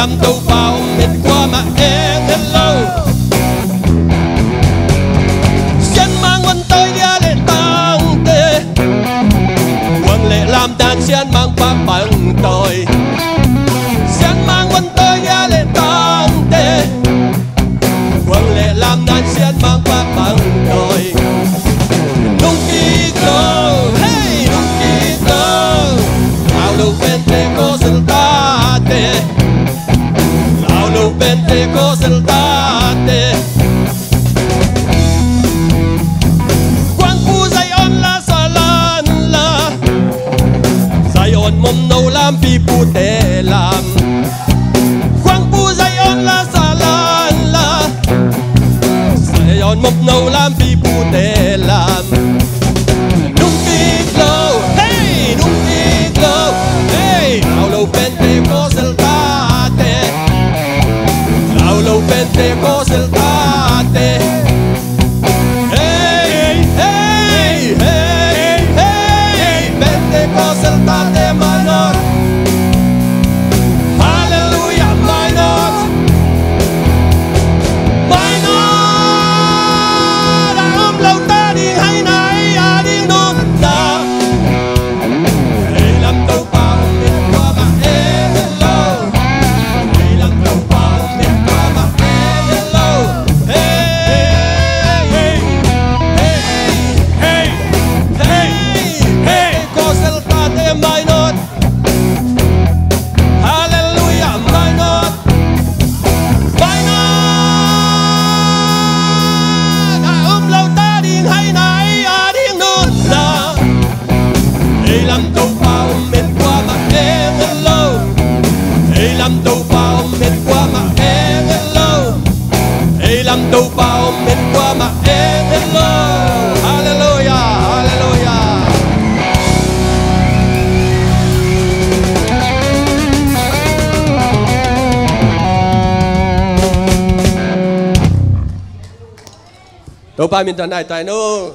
làm đâu vào miền qua mà em hello dân mang quân tới dia lên tăng tê quân lệ làm đàn dân mang ba bằng tội dân mang quân tới dia lên tăng tê quân lệ làm đàn dân mang ba bằng tội nung kỳ cơ hey nung kỳ cơ ao lu Pentecosaltate ao lu Pentecosaltate quan phu Zion la salan la Zion mom no lam pi pu te lam quan phu Zion la salan la Zion mom no lam pi pu te lam Pentecosaltate Laulo Pentecosaltate Hey, hey, hey, hey Pentecosaltate my Lord Hallelujah my Lord My Lord Ông lâu ta đi hay nãy đi nôn ta Hey làm đâu bao miền qua mà my Lord, hallelujah, my Lord, my Lord. Lâu ta đi hay nãy đi nôn ra, để làm đâu vào miền qua mà em hello, để làm đâu vào miền qua mà em hello, để làm đâu vào miền qua mà em hello, hallelujah, hallelujah. Đâu ba miền toàn này tài nô